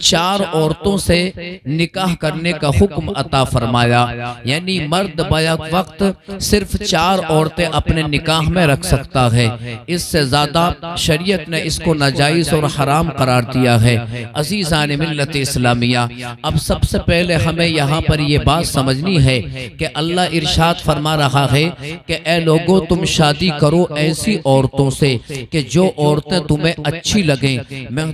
چار عورتوں سے نکاح کرنے کا حکم عطا فرمایا، یعنی مرد بیک وقت صرف 4 عورتیں اپنے نکاح میں رکھ سکتا ہے، اس سے زیادہ شریعت نے اس کو ناجائز اور حرام قرار دیا ہے۔ عزیزان ملت اسلامیہ، اب سب سے پہلے ہمیں یہاں پر یہ بات سمجھنی ہے کہ اللہ ارشاد فرما رہا ہے کہ اے لوگو تم شادی کرو ایسی عورتوں سے کہ جو عورتیں تمہیں اچھی لگیں۔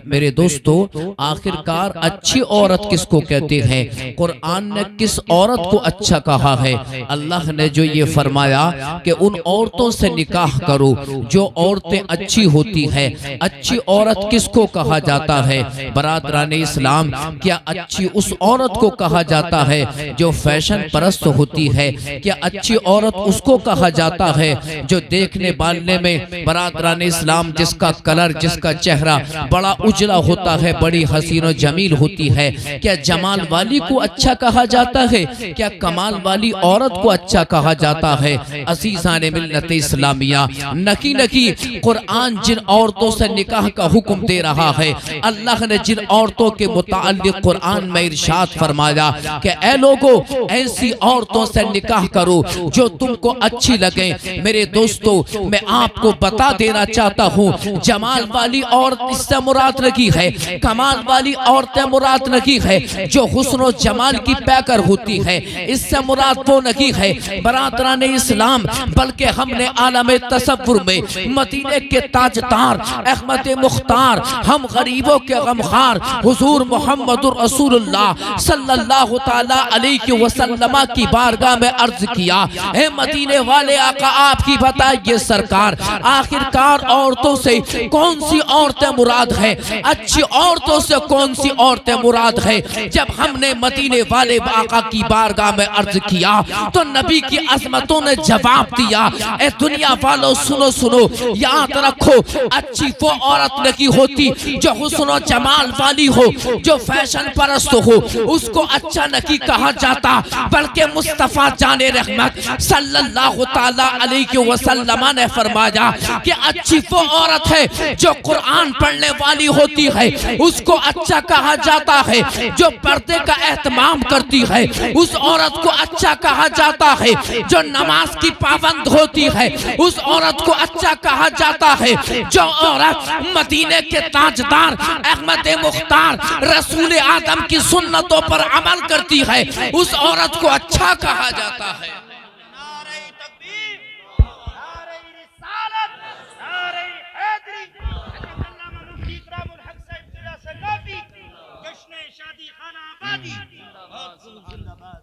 میرے دوستو، آخرکار اچھی عورت کس کو کہتے ہیں؟ قرآن نے کس عورت کو اچھا کہا ہے؟ اللہ نے جو یہ فرمایا کہ ان عورتوں سے نکاح کرو جو عورتیں اچھی ہوتی ہیں۔ اچھی عورت کس کو کہا جاتا ہے؟ برادران اسلام، کیا اچھی اس عورت کو کہا جاتا ہے جو فیشن پرست ہوتی ہے؟ کیا اچھی عورت اس کو کہا جاتا ہے جو دیکھنے بالنے میں برادران اسلام جس کا کلر، جس کا چہرہ بڑا اجلا ہوتا ہے، بڑی حسین و جمیل ہوتی ہے؟ کیا جمال والی کو اچھا کہا جاتا ہے؟ کیا کمال والی عورت کو اچھا کہا جاتا ہے؟ عزیزان ملت اسلامیہ، نکی قرآن جن عورتوں سے نکاح کا حکم دے رہا ہے، اللہ نے جن عورتوں کے متعلق قرآن میں ارشاد فرمایا کہ اے لوگو ایسی عورتوں سے نکاح کرو جو تم کو اچھی لگیں۔ میرے دوستو، میں آپ کو بتا دینا چاہتا ہوں، جمال والی عورت اس سے مراد نہیں ہے، کمال والی عورتیں مراد نہیں ہے جو حسن و جمال کی پیکر ہوتی ہے، اس سے مراد وہ نہیں ہے برادران اسلام، بلکہ ہم نے عالم تصور میں مدینے کے تاجدار احمد مختار، ہم غریبوں کے غمخوار حضور محمد رسول اللہ صلی اللہ تعالی علیہ وسلم کی بارگاہ میں عرض کیا، اے مدینے والے آقا آپ کی بتائیے سرکار، آخرکار عورتوں سے کون سی عورتیں مراد ہے؟ اچھی عورتوں سے کون سی عورتیں مراد ہے؟ جب ہم نے مدینے والے آقا کی بارگاہ میں عرض کیا تو نبی کی عظمتوں نے جواب دیا، اے دنیا والوں سنو، یاد رکھو، اچھی وہ عورت نہیں ہوتی جو حسن و جمال والی ہو، جو فیشن پرست ہو، اس کو اچھا نہیں کہا جاتا، بلکہ مصطفیٰ جان رحمت صلی اللہ تعالی علیہ وسلم نے فرمایا کہ اچھی وہ عورت ہے جو قرآن پڑھنے والی ہوتی ہے، اس کو اچھا کہا جاتا ہے، جو پردے کا اہتمام کرتی ہے اس عورت کو اچھا کہا جاتا ہے، جو نماز کی پابند ہوتی ہے اس عورت کو اچھا کہا جاتا ہے، جو عورت مدینے کے تاجدار احمد مختار رسول آدم کی سنتوں پر عمل کرتی ہے اس عورت کو اچھا کہا جاتا ہے۔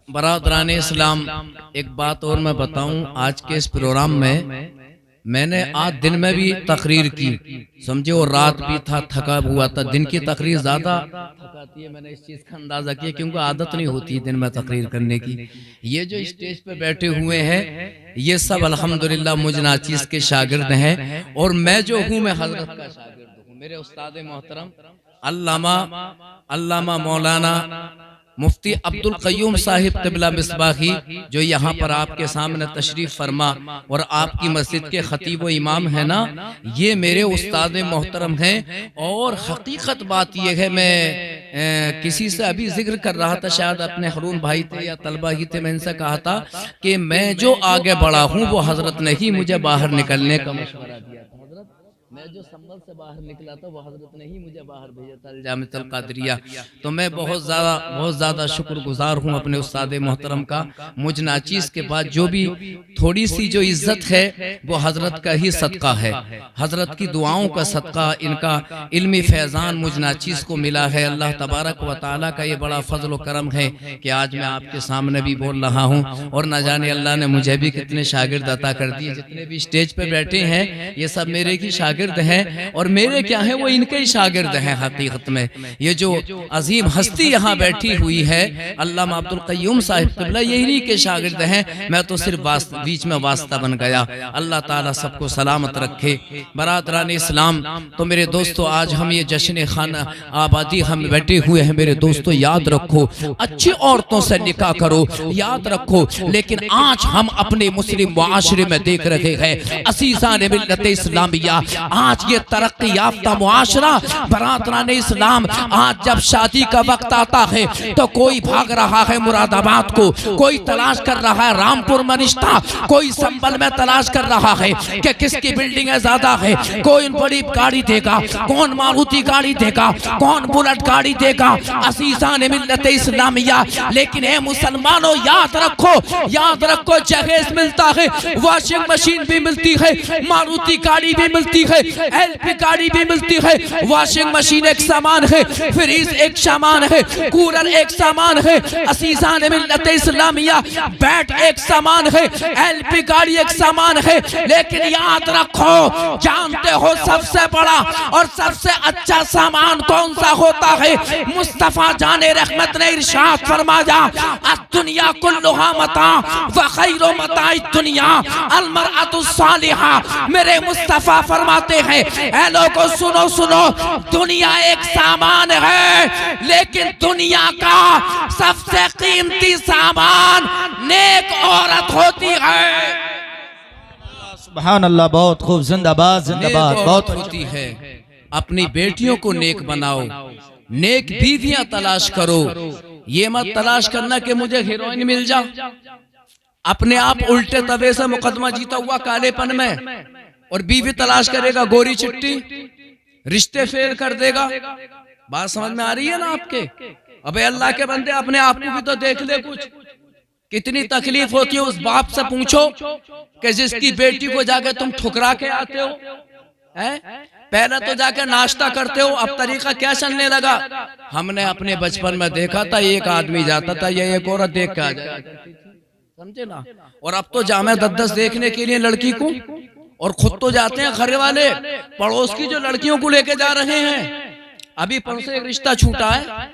برادران اسلام، ایک بات اور میں بتاؤں، آج کے اس پروگرام میں نے آج دن میں بھی تقریر کی، سمجھے، اور رات بھی تھا، تھکا ہوا تھا۔ دن کی تقریر زیادہ تھکاتی ہے، میں نے اس چیز کا اندازہ کیا کیونکہ عادت نہیں ہوتی دن میں تقریر کرنے کی۔ یہ جو اسٹیج پہ بیٹھے ہوئے ہیں یہ سب الحمدللہ مجھ ناچیز کے شاگرد ہیں، اور میں جو ہوں میں حضرت کا شاگرد ہوں۔ میرے استاد محترم علامہ مولانا مفتی عبدالقیوم صاحب قبلہ مصباحی جو یہاں پر آپ کے سامنے تشریف فرما اور آپ کی مسجد کے خطیب و امام ہیں نا، یہ میرے استاد محترم ہیں۔ اور حقیقت بات یہ ہے، میں کسی سے ابھی ذکر کر رہا تھا، شاید اپنے ہارون بھائی تھے یا طلبہ ہی تھے، میں ان سے کہا تھا کہ میں جو آگے بڑھا ہوں وہ حضرت نے ہی مجھے باہر نکلنے کا مشورہ دیا تھا۔ حضرت میں جو سنبل سے باہر نکلا تھا وہ حضرت نے ہی مجھے باہر بھیجا تھا الجامعۃ القادریہ۔ تو میں بہت زیادہ شکر گزار ہوں اپنے استاد محترم کا۔ مجھ ناچیز کے بعد جو بھی تھوڑی سی جو عزت ہے وہ حضرت کا ہی صدقہ ہے، حضرت کی دعاؤں کا صدقہ، ان کا علمی فیضان مجھ ناچیز کو ملا ہے۔ اللہ تبارک و تعالیٰ کا یہ بڑا فضل و کرم ہے کہ آج میں آپ کے سامنے بھی بول رہا ہوں، اور نہ جانے اللہ نے مجھے بھی کتنے شاگرد عطا کر دیے۔ جتنے بھی اسٹیج پہ بیٹھے ہیں یہ سب میرے کی شاگرد ہیں، اور میرے کیا ہیں وہ ان کے ہی شاگرد ہیں۔ حقیقت میں یہ جو عظیم ہستی یہاں بیٹھی ہوئی ہے علامہ عبدالقیوم صاحب قبلہ، یہی کے شاگرد ہیں، میں تو صرف بیچ میں واسطہ بن گیا۔ اللہ تعالیٰ سب کو سلامت رکھے۔ برادران اسلام، تو میرے دوستو آج ہم یہ جشن خانہ آبادی ہم بیٹھے ہوئے ہیں، میرے دوستو یاد رکھو اچھی عورتوں سے نکاح کرو، یاد رکھو۔ لیکن آج ہم اپنے مسلم معاشرے میں دیکھ رہے ہیں عزیزان ملت اسلامیہ، آج یہ ترقی یافتہ معاشرہ برادران اسلام، آج جب شادی کا وقت آتا ہے تو کوئی بھاگ رہا ہے مراد آباد کو، کوئی تلاش کر رہا ہے رامپور میں رشتہ، کوئی سنبل میں تلاش کر رہا ہے کہ کس کی بلڈنگیں زیادہ ہے، کون بڑی گاڑی دے گا، کون ماروتی گاڑی دے گا، کون بلٹ گاڑی دے گا۔ عزیزان ملت اسلامیہ، لیکن اے مسلمانوں یاد رکھو جہیز ملتا ہے، واشنگ مشین بھی ملتی ہے، ماروتی گاڑی بھی ملتی ہے، ایل پی گاڑی بھی ملتی ہے۔ واشنگ مشین ایک سامان ہے، فریز ایک سامان ہے، کولر ایک سامان ہے۔ عزیزان ملت اسلامیہ، بیٹ ایک سامان ہے، ایل پی گاڑی ایک سامان ہے، لیکن یاد رکھو جانتے ہو سب سے بڑا اور سب سے اچھا سامان کون سا ہوتا ہے؟ مصطفیٰ جان رحمت نے ارشاد فرمایا الدنیا کلھا متاع وخیر متاع الدنیا المرأۃ الصالحہ۔ میرے مصطفیٰ فرماتے ہیں اے لوگو سنو، دنیا ایک سامان ہے، لیکن دنیا کا سب سے قیمتی سامان نیک عورت ہوتی ہے۔ سبحان اللہ، بہت خوب، زندہ باد زندہ باد، بہت ہوتی ہے۔ اپنی بیٹیوں کو نیک بناؤ، نیک بیویاں تلاش کرو، یہ مت تلاش کرنا کہ مجھے ہیروئن مل جا، اپنے آپ الٹے طبع سے مقدمہ جیتا ہوا کالے پن میں، اور بیوی تلاش کرے گا گوری چٹی، رشتے فیل کر دے گا۔ بات سمجھ میں آ رہی ہے نا آپ کے؟ ابے اللہ کے بندے اپنے آپ کو بھی تو دیکھ لے، کچھ کتنی تکلیف ہوتی ہے اس باپ سے پوچھو کہ جس کی بیٹی کو جا کے تم ٹھکرا کے آتے ہو، پہلے تو جا کے ناشتہ کرتے ہو، اب طریقہ کیا چلنے لگا؟ ہم نے اپنے بچپن میں دیکھا تھا ایک آدمی جاتا تھا یہ ایک عورت دیکھ کے آ جائے، سمجھے نا؟ اور اب تو جامع دس دیکھنے کے لیے لڑکی کو، اور خود تو جاتے ہیں گھر والے، پڑوس کی جو لڑکیوں کو لے کے جا رہے ہیں۔ ابھی پر سے ایک رشتہ چھوٹا ہے،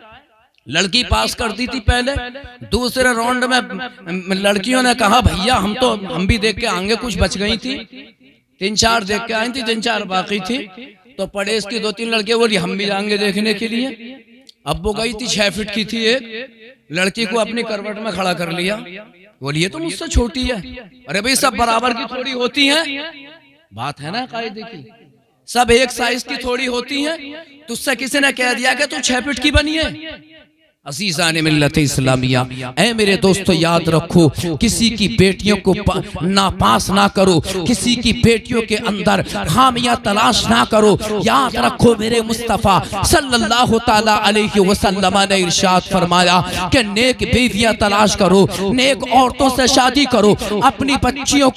لڑکی پاس کر دی تھی پہلے، دوسرے راؤنڈ میں لڑکیوں نے کہا بھیا ہم بھی دیکھ کے آنگے، کچھ بچ گئی تھی، 3-4 دیکھ کے آئی تھی، 3-4 باقی تھی، تو پڑیس کی 2-3 لڑکیاں بولی ہم بھی جائیں گے دیکھنے کے لیے۔ اب وہ گئی تھی 6 فٹ کی تھی، ایک لڑکی کو اپنی کروٹ میں کھڑا کر لیا، بولی یہ تو مجھ سے چھوٹی ہے۔ ارے بھئی سب برابر کی تھوڑی ہوتی ہیں، بات ہے نا قاعدے کی، سب ایک سائز کی تھوڑی ہوتی ہیں۔ تجھ سے کسی نے کہہ دیا کہ تو 6 فٹ کی بنی ہے؟ عزیزان ملت اسلامیہ، اے میرے دوستو یاد رکھو، کسی کی بیٹیوں کو ناپاس نہ کرو، کسی کی بیٹیوں کے اندر خامیاں تلاش نہ کرو۔ یاد رکھو میرے مصطفیٰ صلی اللہ تعالیٰ علیہ وسلم نے ارشاد فرمایا کہ نیک بیویاں تلاش کرو، نیک عورتوں سے شادی کرو، اپنی بچیوں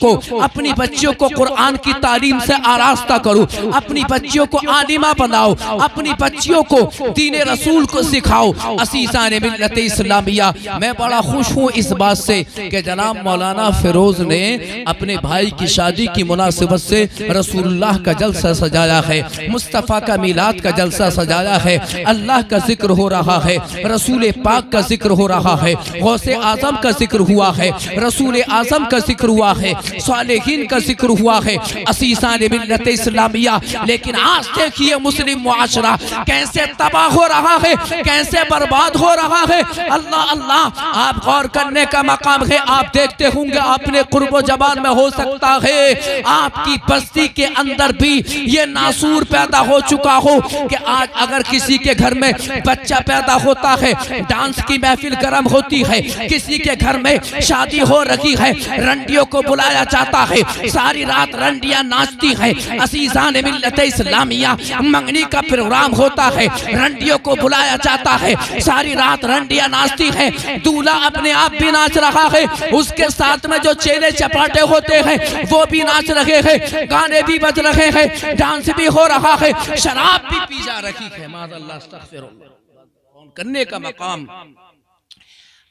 کو قرآن کی تعلیم سے آراستہ کرو، اپنی بچیوں کو عالمہ بناؤ، اپنی بچیوں کو دین رسول کو سکھاؤ۔ عزیزان ملت اسلامیہ، میں بڑا خوش ہوں اس بات سے کہ جناب مولانا فیروز نے اپنے بھائی کی شادی کی مناسبت سے رسول اللہ کا جلسہ سجایا ہے، مصطفیٰ کا میلاد کا جلسہ سجایا ہے، اللہ کا ذکر ہو رہا ہے، رسول پاک کا ذکر ہو رہا ہے، غوث اعظم کا ذکر ہوا ہے، رسول اعظم کا ذکر ہوا ہے، صالحین کا ذکر ہوا ہے۔ عزیزان ملت اسلامیہ، لیکن آج دیکھیے مسلم معاشرہ کیسے تباہ ہو رہا ہے، کیسے برباد ہو رہا ہے۔ اللہ اللہ، آپ غور کرنے کا مقام ہے۔ آپ دیکھتے ہوں گے اپنے قرب و جبان میں ہو سکتا ہے آپ کی بستی کے اندر بھی یہ ناسور پیدا ہو چکا ہو کہ آج اگر کسی کے گھر میں بچہ پیدا ہوتا ہے، ڈانس کی محفل گرم ہوتی ہے، کسی کے گھر میں شادی ہو رہی ہے، رنڈیوں کو بلایا جاتا ہے، ساری رات رنڈیاں ناچتی ہیں۔ عزیزان ملت اسلامیہ، منگنی کا پروگرام ہوتا ہے، رنڈیوں کو بلایا جاتا ہے، ساری رات رنڈیاں ناچتی ہیں، دولہا اپنے آپ بھی ناچ رہا ہے، اس کے ساتھ میں جو چیلے چپاٹے ہوتے ہیں وہ بھی ناچ رہے ہیں، گانے بھی بج رہے ہیں، ڈانس بھی ہو رہا ہے، شراب بھی پی جا رہی ہے۔ معاذ اللہ، استغفر اللہ، کرنے کا مقام۔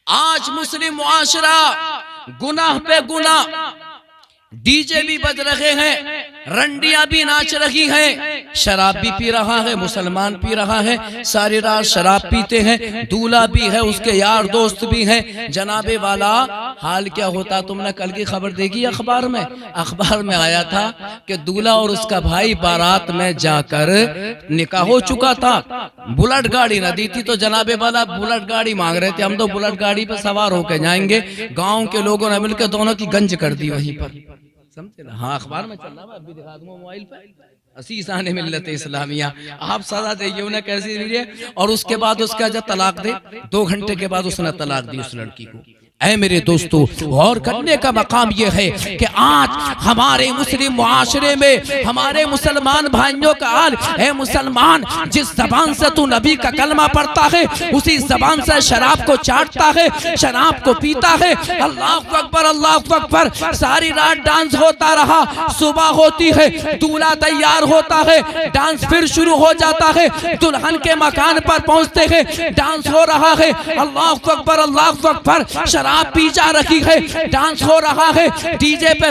آج مسلم معاشرہ گناہ پہ گناہ، ڈی جے بھی بج رہے ہیں، رنڈیاں بھی ناچ رہی ہیں، شراب بھی پی رہا ہے، مسلمان پی رہا ہے، ساری رات شراب پیتے ہیں، دولہا بھی ہے، اس کے یار دوست بھی ہیں۔ جناب والا، حال کیا ہوتا تم نے کل کی خبر دیکھی اخبار میں؟ اخبار میں آیا تھا کہ دولہا اور اس کا بھائی بارات میں جا کر نکاح ہو چکا تھا، بلٹ گاڑی نہ دی تھی تو جناب والا بلٹ گاڑی مانگ رہے تھے، ہم تو بلٹ گاڑی پہ سوار ہو کے جائیں گے، گاؤں کے لوگوں نے مل کے دونوں کی گنج کر دی وہیں پر، سمجھے نا؟ ہاں اخبار میں چل رہا ہے، اب بھی دکھا دوں گا موبائل پہ، عزیزان ملت اسلامیہ آپ سزا دیجیے انہیں کیسی دیجیے، اور اس کے بعد اس کا جب طلاق دے 2 گھنٹے کے بعد اس نے طلاق دی اس لڑکی کو۔ اے میرے دوستو غور کرنے کا مقام یہ ہے کہ آج ہمارے مسلم معاشرے میں ہمارے مسلمان بھائیوں کا حال، اے مسلمان جس زبان سے تو نبی کا کلمہ پڑھتا ہے اسی زبان سے شراب کو چاٹتا ہے، شراب کو پیتا ہے۔ اللہ اکبر اللہ اکبر، ساری رات ڈانس ہوتا رہا، صبح ہوتی ہے دولہا تیار ہوتا ہے، ڈانس پھر شروع ہو جاتا ہے، دلہن کے مکان پر پہنچتے ہیں، ڈانس ہو رہا ہے، اللہ اکبر اللہ اکبر، شراب پی جا رہی ہے، ڈانس ہو رہا ہے، ڈی جے پہ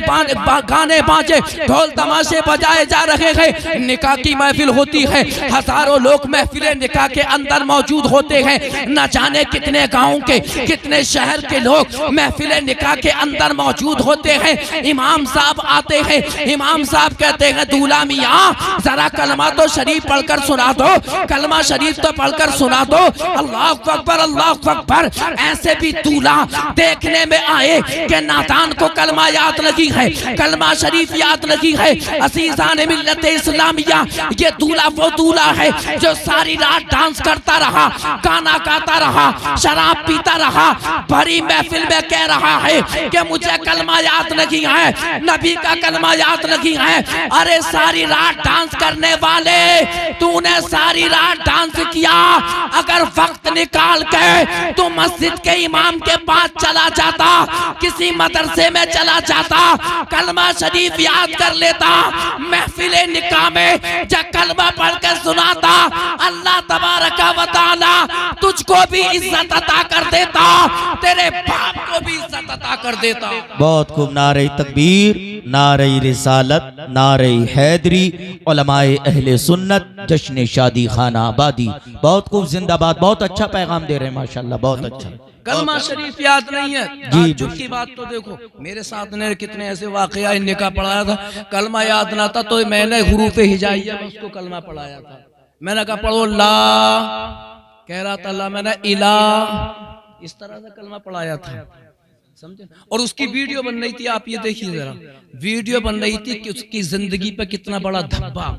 گانے باجے، ڈھول تماشے بجائے جا رہے ہیں، نکاح کی محفل ہوتی ہے، ہزاروں لوگ محفل نکاح کے اندر موجود ہوتے ہیں، نہ جانے کتنے گاؤں کے کتنے شہر کے لوگ محفل نکاح کے اندر موجود ہوتے ہیں۔ امام صاحب آتے ہیں، امام صاحب کہتے ہیں دولہا میاں ذرا کلمہ تو شریف پڑھ کر سنا دو، کلمہ شریف تو پڑھ کر سنا دو۔ اللہ اکبر اللہ اکبر، ایسے بھی دولہا دیکھنے میں آئے کہ نادان کو کلمہ یاد لگی ہے، کلمہ شریف یاد لگی ہے۔ عزیزان ملت اسلامیہ یہ دولہا وہ دولہا ہے جو ساری رات ڈانس کرتا رہا، گانا گاتا رہا، شراب پیتا رہا، بھری محفل میں کہہ رہا ہے کہ مجھے کلمہ یاد لگی ہے، نبی کا کلمہ یاد لگی ہے۔ ارے ساری رات ڈانس کرنے والے، تو نے ساری رات ڈانس کیا، اگر وقت نکال کے تو مسجد کے امام کے پاس چلا جاتا، کسی مدرسے میں چلا جاتا، کلمہ شریف یاد کر لیتا، محفل نکاح میں جب کلمہ پڑھ کر سناتا، اللہ تبارک و تعالی تجھ کو بھی عزت عطا کر دیتا، تیرے باپ کو بھی عزت عطا کر دیتا۔ بہت خوب، نعرہ تکبیر، نعرہ رسالت، نعرہ حیدری، علماء اہل سنت، جشن شادی خانہ آبادی، بہت خوب، زندہ باد، بہت اچھا پیغام دے رہے ہیں ماشاءاللہ، بہت اچھا۔ کلمہ شریف یاد نہیں ہے، تعجب کی بات تو دیکھو، میرے ساتھ نے کتنے ایسے واقعہ نکاح پڑھایا تھا، کلمہ یاد نہ تھا تو میں نے حروف ہجائیہ میں اس کو کلمہ پڑھایا تھا، میں نے کہا پڑھو لا، کہہ رہا تھا اللہ، میں نے الہ، اس طرح سے کلمہ پڑھایا تھا، سمجھے؟ اور اس کی ویڈیو بن رہی تھی، آپ یہ دیکھیے ذرا، ویڈیو بن رہی تھی کہ اس کی زندگی پہ کتنا بڑا دھبا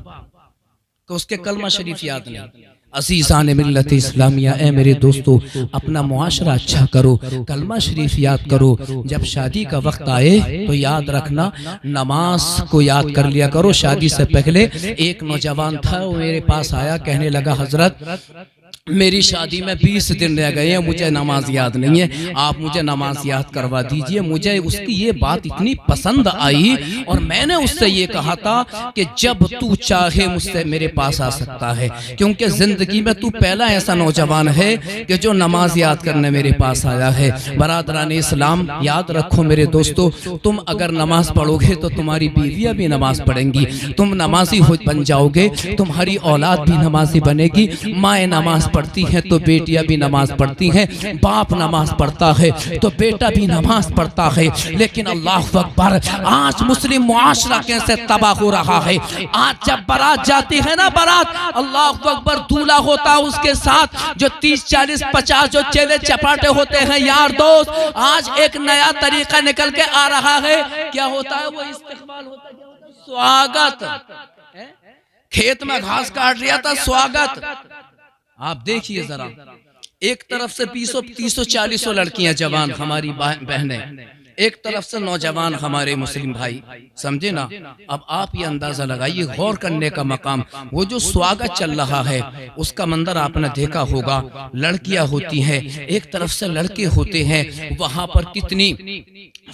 کہ اس کے کلمہ شریف یاد نہیں۔ عزیزان ملت اسلامیہ اے میرے دوستو، اپنا معاشرہ اچھا کرو، کلمہ شریف یاد کرو، جب شادی کا وقت آئے تو یاد رکھنا نماز کو یاد کر لیا کرو۔ شادی سے پہلے ایک نوجوان تھا، وہ میرے پاس آیا، کہنے لگا حضرت میری شادی میں 20 دن رہ گئے ہیں، مجھے نماز یاد نہیں ہے، آپ مجھے نماز یاد کروا دیجئے۔ مجھے اس کی یہ بات اتنی پسند آئی اور میں نے اس سے یہ کہا تھا کہ جب تو چاہے مجھ سے میرے پاس آ سکتا ہے، کیونکہ زندگی میں تو پہلا ایسا نوجوان ہے کہ جو نماز یاد کرنے میرے پاس آیا ہے۔ برادران اسلام یاد رکھو میرے دوستو، تم اگر نماز پڑھو گے تو تمہاری بیویاں بھی نماز پڑھیں گی، تم نمازی بن جاؤ گے، تمہاری اولاد بھی نمازی بنے گی، مائیں نماز پڑھتی ہیں تو بیٹیاں بھی نماز پڑھتی ہیں، باپ نماز پڑھتا ہے تو بیٹا بھی نماز پڑھتا ہے۔ لیکن اللہ اکبر، آج مسلم معاشرہ کیسے تباہ ہو رہا ہے۔ آج جب بارات جاتی ہے نا، بارات، اللہ اکبر، دولہا ہوتا ہے اس کے ساتھ جو 30 40 50 جو چیلے چپاٹے ہوتے ہیں یار دوست، آج ایک نیا طریقہ نکل کے آ رہا ہے، کیا ہوتا ہے؟ وہ استقبال ہوتا ہے، سواگت، کھیت میں گھاس کاٹ رہا تھا، سواگت۔ آپ دیکھئے ذرا، ایک طرف سے 30 40 لڑکیاں جوان ہماری بہنیں، ایک طرف سے نوجوان ہمارے مسلم بھائی، سمجھے نا؟ اب آپ یہ اندازہ لگائیے، غور کرنے کا مقام، وہ جو سواگت چل رہا ہے اس کا منظر آپ نے دیکھا ہوگا، لڑکیاں ہوتی ہیں، ایک طرف سے لڑکے ہوتے ہیں، وہاں پر کتنی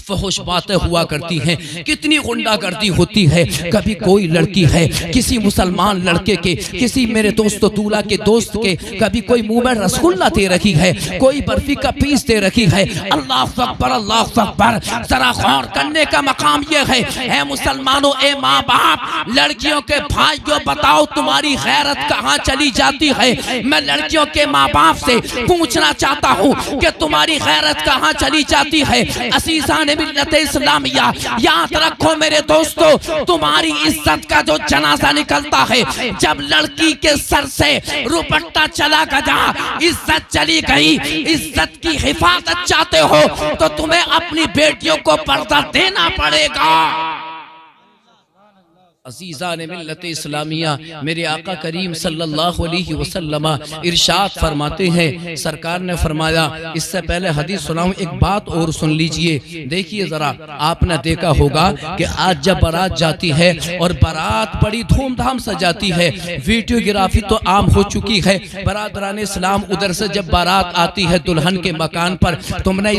فحش باتیں ہوا کرتی ہیں، کتنی غنڈہ گردی ہوتی ہے۔ کبھی کوئی لڑکی ہے کسی مسلمان لڑکے کے، کسی میرے دوست دولہا کے دوست کے، کبھی کوئی منہ میں رسگلہ دے رہی ہے، کوئی برفی کا پیس دے رہی ہے۔ اللہ اکبر اللہ اکبر، ذرا غور کرنے کا مقام یہ ہے، اے مسلمانوں، اے ماں باپ، لڑکیوں کے بھائیوں، بتاؤ تمہاری غیرت کہاں چلی جاتی ہے؟ میں لڑکیوں کے ماں باپ سے پوچھنا چاہتا ہوں کہ تمہاری غیرت کہاں چلی جاتی ہے؟ عزیزان ملت اسلامیہ یاد رکھو میرے دوستو، تمہاری عزت کا جو جنازہ نکلتا ہے، جب لڑکی کے سر سے روپٹا چلا گیا، عزت چلی گئی، عزت کی حفاظت چاہتے ہو تو تمہیں اپنی بیٹیوں کو پردہ دینا پڑے گا۔ عزیزان ملت اسلامیہ، میرے آقا کریم صلی اللہ علیہ وسلم ارشاد فرماتے ہیں، سرکار نے فرمایا، اس سے پہلے حدیث سناؤں، ایک بات اور سن لیجئے، دیکھیے ذرا، آپ نے دیکھا ہوگا کہ آج جب بارات جاتی ہے اور بارات بڑی دھوم دھام سے جاتی ہے، ویڈیوگرافی تو عام ہو چکی ہے، برادران اسلام ادھر سے جب بارات آتی ہے دلہن کے مکان پر، تم نے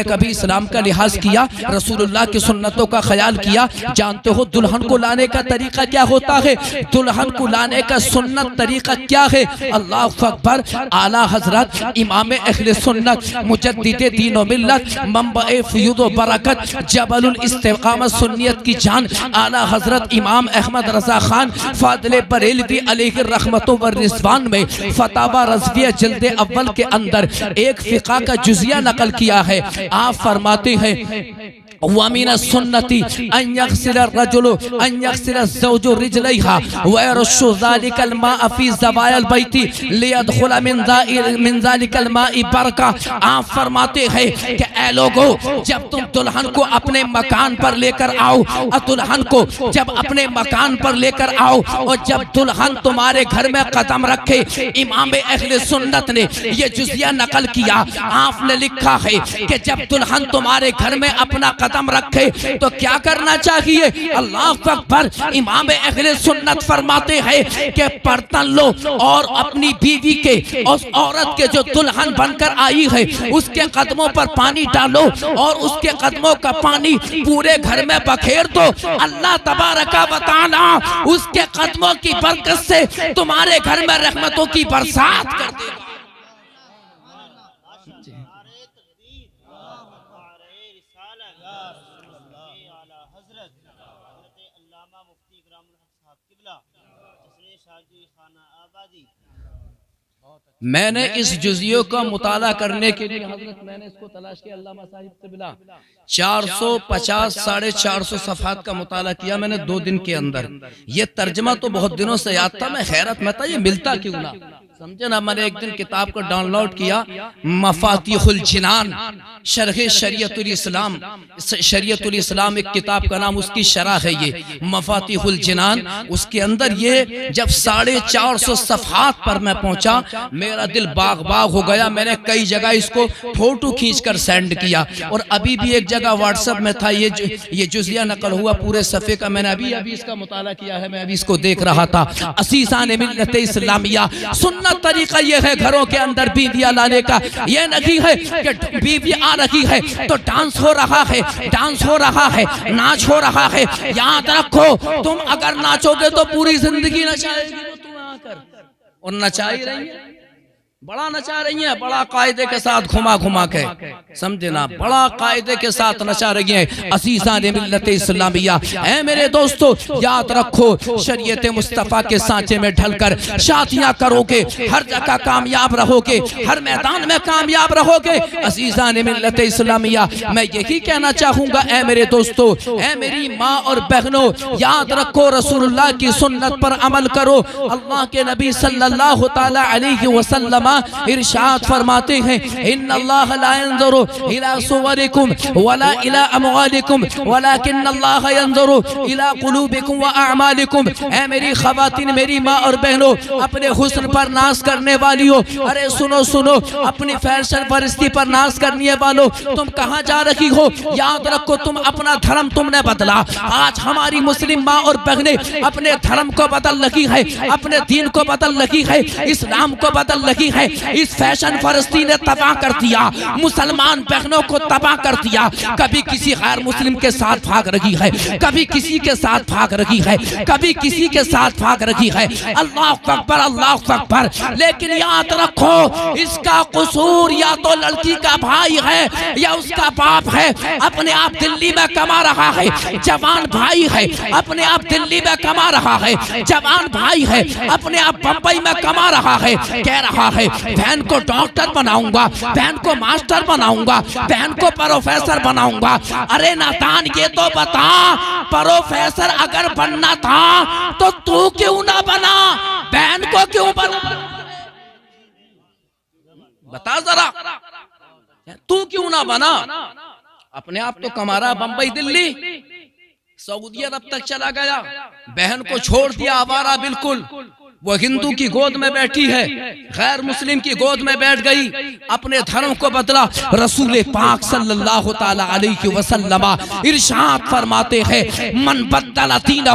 کبھی اسلام کا لحاظ کیا؟ رسول اللہ کی سنتوں کا خیال کیا؟ جانتے ہو دلہن کو لانے کا طریقہ کیا ہوتا ہے؟ دلہن کو لانے کا سنت طریقہ کیا ہے؟ اللہ اکبر، اعلیٰ حضرت امام اہل سنت، مجدد دین و ملت، منبع فیض و برکت، جبل الاستقامت سنیت کی جان، اعلیٰ حضرت امام احمد رضا خان فاضل بریلوی علیہ الرحمت والرضوان میں فتاوی رضویہ جلد اول کے اندر ایک فقہ کا جزیہ نقل کیا ہے۔ آپ فرماتے ہیں، وَمِنَ السُّنَّةِ أَن يَغْسِلَ الرَّجُلُ أَن يَغْسِلَ الزَّوْجُ رِجْلَيْهَا وَيَرُشُّ ذَلِكَ الْمَاءَ فِي زَوَايَا الْبَيْتِ لِيَدْخُلَ مِن ذَلِكَ الْمَاءِ بَرَكَةٌ۔ آپ فرماتے ہیں کہ اے لوگو، جب تم دلہن کو اپنے مکان پر لے کر آؤ، دلہن کو جب اپنے مکان پر لے کر آؤ، اور جب دلہن تمہارے گھر میں قدم رکھے، امام اہل سنت نے یہ جزیہ نقل کیا، آپ نے لکھا ہے کہ جب دلہن تمہارے گھر میں اپنا قدم رکھے تو کیا کرنا چاہیے؟ اللہ اکبر، امام اہل سنت فرماتے ہیں کہ برتن لو اور اپنی بیوی کے، اس عورت کے جو دلہن بن کر آئی ہے، اس کے قدموں پر پانی ڈالو اور اس کے قدموں کا پانی پورے گھر میں بکھیر دو، اللہ تبارک و تعالی اس کے قدموں کی برکت سے تمہارے گھر میں رحمتوں کی برسات کر دے گا۔ میں نے اس جزیوں کا مطالعہ کرنے کے لیے حضرت میں نے اس کو تلاش کیا، علامہ صاحب قبلہ 450 450 صفحات کا مطالعہ کیا میں نے 2 دن کے اندر۔ یہ ترجمہ تو بہت دنوں سے یاد تھا، میں حیرت میں تھا یہ ملتا کیوں نہ، سمجھے نا۔ میں نے ایک دن کتاب کو ڈاؤن لوڈ کیا، مفاتیح الجنان شرح شریعت الاسلام، شریعت الاسلام ایک کتاب کا نام، اس کی شرح ہے یہ مفاتیح الجنان۔ اس کے اندر یہ جب 450 صفحات پر میں پہنچا، میرا دل باغ باغ ہو گیا۔ میں نے کئی جگہ اس کو فوٹو کھینچ کر سینڈ کیا، اور ابھی بھی ایک جگہ واٹس ایپ میں تھا یہ جزیہ نقل ہوا پورے صفحے کا، میں نے ابھی اس کا مطالعہ کیا ہے، میں ابھی اس کو دیکھ رہا تھا۔ عزیزان ملت اسلامیہ، سنت طریقہ یہ ہے گھروں کے اندر بیویاں لانے کا، یہ نہیں ہے کہ بیوی آ رہی ہے تو ڈانس ہو رہا ہے، ڈانس ہو رہا ہے، ناچ ہو رہا ہے۔ یاد رکھو، تم اگر ناچو گے تو پوری زندگی نچائے گی وہ تم آ کر، اور نچا ہی رہی ہے، بڑا نچا رہی ہیں، بڑا قاعدے کے ساتھ گھما گھما کے، سمجھے نا، بڑا قاعدے کے ساتھ نچا رہی ہیں۔ عزیزان ملت اسلامیہ، اے میرے دوستو، یاد رکھو، شریعت مصطفیٰ کے سانچے میں ڈھل کر شادیاں کرو گے، ہر جگہ کامیاب رہو گے، ہر میدان میں کامیاب رہو گے۔ عزیزان ملت اسلامیہ، میں یہی کہنا چاہوں گا، اے میرے دوستو، اے میری ماں اور بہنوں، یاد رکھو، رسول اللہ کی سنت پر عمل کرو۔ اللہ کے نبی صلی اللہ تعالی علیہ وسلم ارشاد فرماتے ہیں، ان اللہ لا ينظر الى صورکم ولا الى اموالکم ولكن اللہ ينظر الى قلوبکم واعمالکم۔ اے میری خواتین، میری ماں اور بہنوں، اپنے حسن پر ناز کرنے والیوں، ارے سنو سنو، اپنی فیشن پرستی پر ناز کرنے والوں، تم کہاں جا رہی ہو؟ یاد رکھو، تم اپنا دھرم تم نے بدلا۔ آج ہماری مسلم ماں اور بہنیں اپنے دھرم کو بدل رہی ہے، اپنے دین کو بدل رہی ہے، اسلام کو بدل رہی ہے۔ اس فیشن پرستی نے تباہ کر دیا، مسلمان بہنوں کو تباہ کر دیا۔ کبھی کسی غیر مسلم کے ساتھ بھاگ رہی ہے، کبھی کسی کے ساتھ بھاگ رہی ہے، کبھی کسی کے ساتھ بھاگ رہی ہے۔ اللہ اکبر، اللہ اکبر۔ لیکن یاد رکھو، اس کا قصور یا تو لڑکی کا بھائی ہے یا اس کا باپ ہے۔ اپنے آپ دلی میں کما رہا ہے، جوان بھائی ہے، اپنے آپ دلی میں کما رہا ہے، جوان بھائی ہے، اپنے آپ بمبئی میں کما رہا ہے، کہہ رہا ہے بہن کو ڈاکٹر بناؤں گا، بہن کو ماسٹر بناؤں گا، بہن کو پروفیسر بناؤں گا۔ ارے نادان، یہ تو بتا، پروفیسر اگر بننا تھا تو کیوں نہ بنا؟ بہن کو کیوں بنا؟ بتا ذرا، تو کیوں نہ بنا؟ اپنے آپ تو کما رہا بمبئی دلی، سعودی عرب تک چلا گیا، بہن کو چھوڑ دیا آوارہ بالکل، وہ ہندو کی گود میں بیٹھی ہے، غیر مسلم کی گود میں بیٹھ گئی، اپنے دھرم کو بدلا۔ رسول پاک صلی اللہ تعالی علیہ وسلم ارشاد فرماتے ہیں من بدل دینہ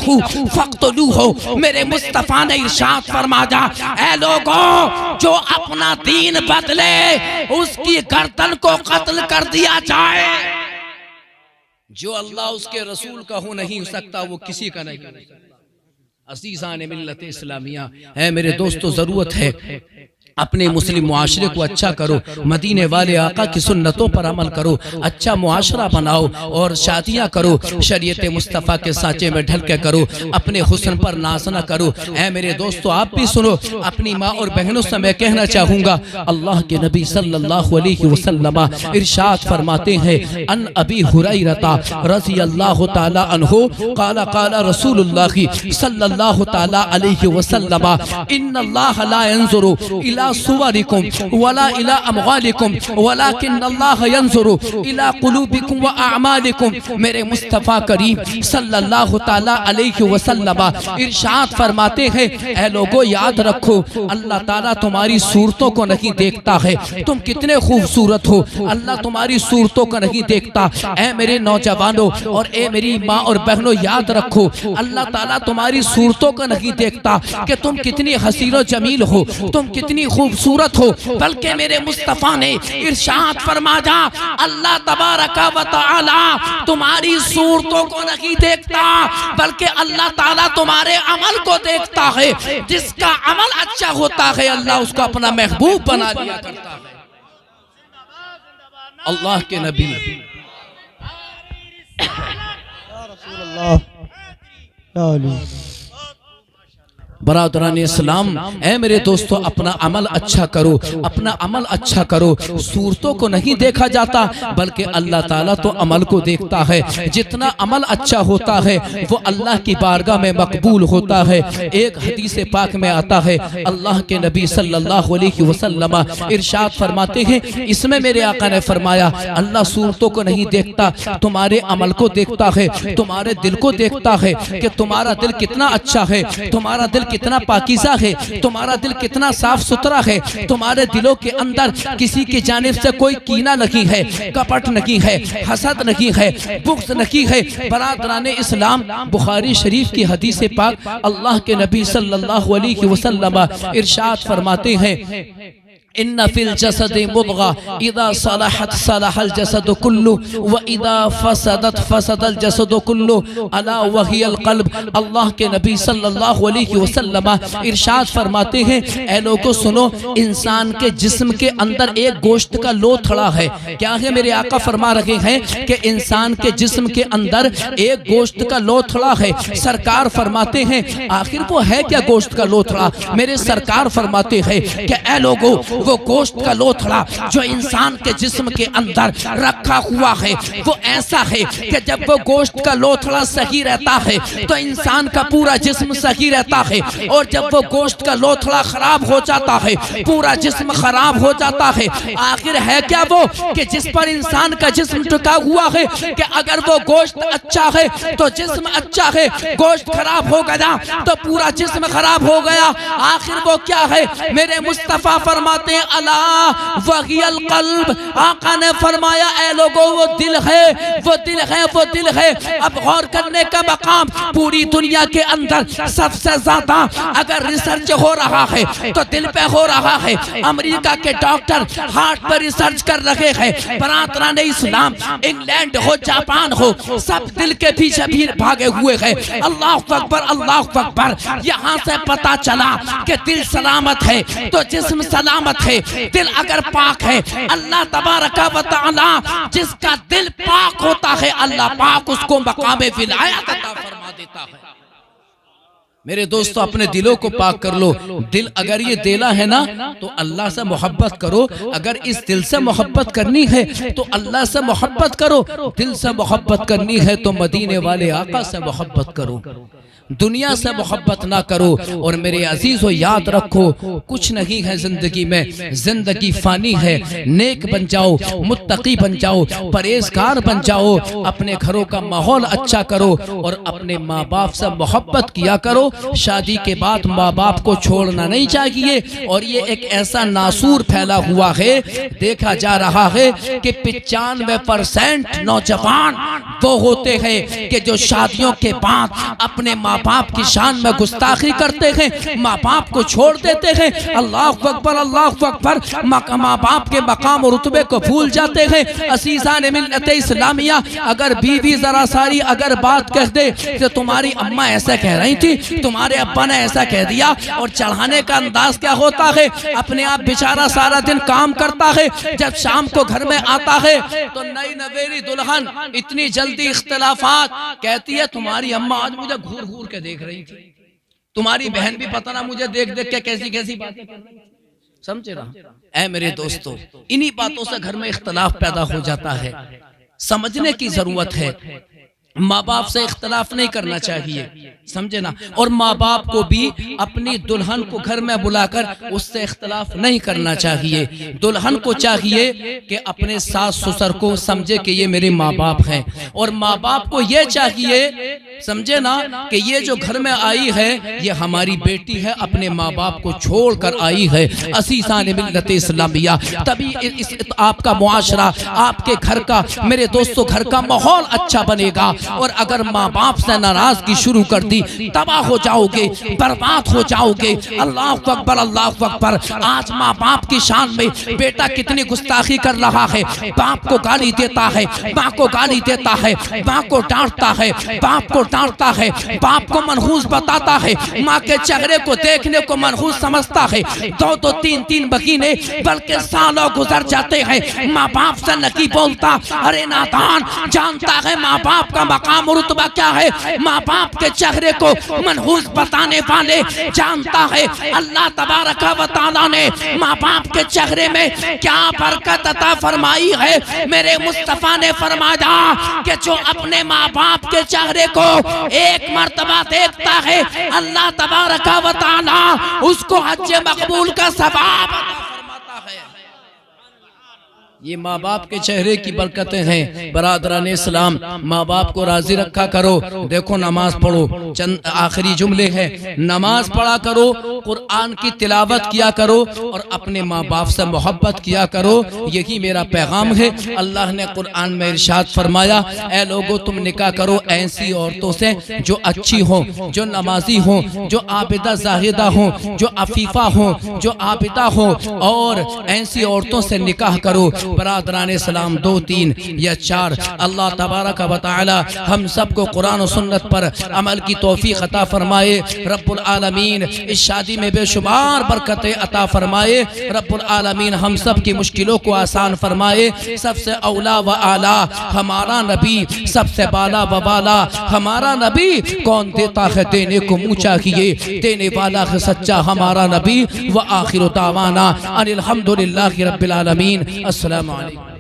فاقتلوہ، میرے مصطفیٰ نے ارشاد فرمایا اے لوگوں جو اپنا دین بدلے اس کی گردن کو قتل کر دیا جائے۔ جو اللہ اس کے رسول کا ہو نہیں سکتا وہ کسی کا نہیں ہو سکتا۔ عزیزان ملت اسلامیہ، اے میرے دوستو، ضرورت ہے اپنے مسلم معاشرے کو اچھا کرو، مدینے والے آقا کی سنتوں پر عمل کرو، اچھا معاشرہ بناؤ اور شادیاں کرو، شریعت مصطفیٰ کے سانچے میں ڈھل کے کرو، اپنے حسن پر ناز نہ کرو۔ اے میرے دوستو آپ بھی سنو، اپنی ماں اور بہنوں سے میں کہنا چاہوں گا، اللہ کے نبی صلی اللہ علیہ وسلم ارشاد فرماتے ہیں ان ابی ہریرہ رضی اللہ تعالی عنہ قال قال رسول اللہ صلی اللہ تعالی علیہ وسلم ان اللہ لا ينظر الى صوركم ولا الى اموالكم ولكن اللہ ينظر الى قلوبكم واعمالكم۔ میرے مصطفیٰ کریم صلی اللہ تعالی علیہ وسلم ارشاد فرماتے ہیں اے لوگوں یاد رکھو اللہ تعالیٰ تمہاری صورتوں کو نہیں دیکھتا ہے، تم کتنے خوبصورت ہو اللہ تمہاری صورتوں کو نہیں دیکھتا۔ اے میرے نوجوانوں اور اے میری ماں اور بہنوں یاد رکھو اللہ تعالیٰ تمہاری صورتوں کو نہیں دیکھتا کہ تم کتنی حسین و جمیل ہو، تم کتنی خوبصورت ہو، بلکہ میرے مصطفیٰ نے ارشاد فرمایا اللہ تبارک و تعالی تمہاری صورتوں کو نہیں دیکھتا بلکہ اللہ تعالیٰ تمہارے عمل کو دیکھتا ہے۔ جس کا عمل اچھا ہوتا ہے اللہ اس کو اپنا محبوب بنا لیا کرتا ہے۔ اللہ کے نبی برادران اسلام، اے میرے دوستو اپنا عمل اچھا کرو، اپنا عمل اچھا کرو۔ صورتوں کو نہیں دیکھا جاتا بلکہ اللہ تعالیٰ تو عمل کو دیکھتا ہے۔ جتنا عمل اچھا ہوتا ہے وہ اللہ کی بارگاہ میں مقبول ہوتا ہے۔ ایک حدیث پاک میں آتا ہے اللہ کے نبی صلی اللہ علیہ وسلم ارشاد فرماتے ہیں اس میں میرے آقا نے فرمایا اللہ صورتوں کو نہیں دیکھتا، تمہارے عمل کو دیکھتا ہے، تمہارے دل کو دیکھتا ہے کہ تمہارا دل کتنا اچھا ہے، تمہارا دل کتنا پاکیزہ ہے، تمہارا دل کتنا صاف ستھرا ہے، تمہارے دلوں کے اندر کسی کی جانب سے کوئی کینہ نہیں ہے، کپٹ نہیں ہے، حسد نہیں ہے، بغض نہیں ہے۔ برادران اسلام بخاری شریف کی حدیث پاک اللہ کے نبی صلی اللہ علیہ وسلم ارشاد فرماتے ہیں ان فی الجسد مضغہ اذا صلحت صلح الجسد کلو واذا فسدت فسد الجسد کلو الا وہی القلب۔ اللہ کے نبی صلی اللہ علیہ وسلم ارشاد فرماتے ہیں اے لوگوں سنو انسان کے جسم کے اندر ایک گوشت کا لوتھڑا ہے۔ کیا ہے میرے آقا فرما رہے ہیں کہ انسان کے جسم کے اندر ایک گوشت کا لوتھڑا ہے۔ سرکار فرماتے ہیں آخر وہ ہے کیا گوشت کا لوتھڑا؟ میرے سرکار فرماتے ہیں کہ اے لوگوں وہ گوشت کا لوتھڑا جو انسان کے جسم کے اندر رکھا ہوا ہے وہ ایسا ہے کہ جب وہ گوشت کا لوتھڑا صحیح رہتا ہے تو انسان کا پورا جسم صحیح رہتا ہے، اور جب وہ گوشت کا لوتھڑا خراب ہو جاتا ہے پورا جسم خراب ہو جاتا ہے۔ آخر ہے کیا وہ کہ جس پر انسان کا جسم ٹکا ہوا ہے کہ اگر وہ گوشت اچھا ہے تو جسم اچھا ہے، گوشت خراب ہو گیا تو پورا جسم خراب ہو گیا۔ آخر وہ کیا ہے؟ میرے مصطفیٰ فرماتے ہیں اللہ وہی القلب۔ آقا نے فرمایا اے لوگوں وہ دل ہے، وہ دل ہے، وہ دل ہے۔ اب غور کرنے کا مقام پوری دنیا کے اندر سب سے زیادہ اگر ریسرچ ہو رہا ہے تو دل پہ ہو رہا ہے۔ امریکہ کے ڈاکٹر ہارٹ پر ریسرچ کر رہے ہیں۔ برادران اسلام انگلینڈ ہو جاپان ہو سب دل کے پیچھے بھی بھاگے ہوئے ہیں۔ اللہ اکبر اللہ اکبر۔ یہاں سے پتا چلا کہ دل سلامت ہے تو جسم سلامت ہے۔ دل اگر پاک ہے اللہ تبارک و تعالی جس کا دل پاک ہوتا ہے اللہ پاک اس کو مقام ولایت عطا فرما دیتا ہے۔ میرے دوستو اپنے دلوں کو پاک کر لو۔ دل اگر یہ دیلا ہے نا تو اللہ سے محبت کرو، اگر اس دل سے محبت کرنی ہے تو اللہ سے محبت کرو، دل سے محبت کرنی ہے تو مدینے والے آقا سے محبت کرو۔ دنیا سے محبت نہ کرو۔ اور میرے عزیزو یاد رکھو کچھ نہیں ہے زندگی میں، زندگی فانی ہے۔ نیک بن جاؤ، متقی بن جاؤ، پرہیزگار بن جاؤ، اپنے گھروں کا ماحول اچھا کرو اور اپنے ماں باپ سے محبت کیا کرو۔ شادی کے بعد ماں باپ کو چھوڑنا نہیں چاہیے۔ اور یہ ایک ایسا ناسور پھیلا ہوا ہے، دیکھا جا رہا ہے کہ 95% نوجوان وہ ہوتے ہیں کہ جو شادیوں کے بعد اپنے ماں باپ کی شان میں گستاخی کرتے ہیں، ماں باپ کو چھوڑ دیتے ہیں۔ اللہ اکبر، اللہ اکبر، ماں باپ کے مقام اور رتبے کو بھول جاتے ہیں۔ عزیزان ملت اسلامیہ، اگر بیوی ذرا ساری اگر بات کہہ دے کہ تمہاری اماں ایسا کہہ رہی تھی، تمہارے ابا نے ایسا کہہ دیا، اور چڑھانے کا انداز کیا ہوتا ہے، اپنے آپ بیچارہ سارا دن کام کرتا ہے، جب شام کو گھر میں آتا ہے تو نئی نویلی دلہن اتنی جلدی اختلافات، کہتی ہے تمہاری اماں آج مجھے گھور گھور کے دیکھ رہی تھی، تمہاری بہن بھی پتہ نہ مجھے دیکھ دیکھ کے کیسی کیسی باتیں کر رہی تھی۔ سمجھے نا اے میرے دوستو، انہی باتوں سے گھر میں اختلاف پیدا ہو جاتا ہے۔ سمجھنے کی ضرورت ہے، ماں باپ سے اختلاف نہیں کرنا چاہیے، سمجھے نا۔ اور ماں باپ کو بھی اپنی دلہن کو گھر میں بلا کر اس سے اختلاف نہیں کرنا چاہیے۔ دلہن کو چاہیے کہ اپنے ساس سسر کو سمجھے کہ یہ میرے ماں باپ ہیں، اور ماں باپ کو یہ چاہیے، سمجھے نا، کہ یہ جو گھر میں آئی ہے یہ ہماری بیٹی ہے، اپنے ماں باپ کو چھوڑ کر آئی ہے۔ عزیزان ملت اسلامیہ، تبھی آپ کا معاشرہ، آپ کے گھر کا، میرے دوستو، گھر کا ماحول اچھا بنے گا۔ اور اگر ماں باپ سے ناراضگی شروع کر دی، تباہ ہو جاؤ گے، برباد ہو جاؤ گے۔ اللہ اکبر، اللہ اکبر۔ آج ماں باپ کی شان میں بیٹا کتنی گستاخی کر رہا ہے، باپ کو گالی دیتا ہے، ماں کو گالی دیتا ہے، ماں کو ڈانٹتا ہے، باپ کو ڈانٹتا ہے، باپ کو منحوس بتاتا ہے، ماں کے چہرے کو دیکھنے کو منحوس سمجھتا ہے۔ دو دو تین تین مہینے بلکہ سالوں گزر جاتے ہیں، ماں باپ سے نہیں بولتا۔ ارے نادان، جانتا ہے ماں باپ کا مقام و رتبہ کیا ہے، ماں باپ کے چہرے کو منحوس بتانے والے جانتا ہے اللہ تبارک و تعالیٰ نے ماں باپ کے چہرے میں کیا برکت عطا فرمائی ہے۔ میرے مصطفیٰ نے فرمایا کہ جو اپنے ماں باپ کے چہرے کو ایک مرتبہ دیکھتا ہے، اللہ تبارک و تعالیٰ اس کو حج مقبول کا ثواب عطا فرماتا ہے۔ یہ ماں باپ کے چہرے کی برکتیں ہیں۔ برادران اسلام، ماں باپ کو راضی رکھا کرو۔ دیکھو نماز پڑھو، چند آخری جملے ہیں، نماز پڑھا کرو، قرآن کی تلاوت کیا کرو، اور اپنے ماں باپ سے محبت کیا کرو۔ یہی میرا پیغام ہے۔ اللہ نے قرآن میں ارشاد فرمایا، اے لوگو تم نکاح کرو ایسی عورتوں سے جو اچھی ہوں، جو نمازی ہوں، جو عابدہ زاہدہ ہوں، جو عفیفہ ہوں، جو عابدہ ہوں، اور ایسی عورتوں سے نکاح کرو۔ برادران اسلام، 2 3 یا 4، اللہ تبارک و تعالی ہم سب کو قرآن و سنت پر عمل کی توفیق عطا فرمائے۔ رب العالمین اس شادی میں بے شمار برکتیں عطا فرمائے۔ رب العالمین ہم سب کی مشکلوں کو آسان فرمائے۔ سب سے اولا و اعلیٰ ہمارا نبی، سب سے بالا و بالا ہمارا نبی، کون دیتا ہے دینے کو منہ چاہیے، دینے والا ہے سچا ہمارا نبی۔ وآخر دعوانا ان الحمدللہ رب العالمین۔ السلام علیکم۔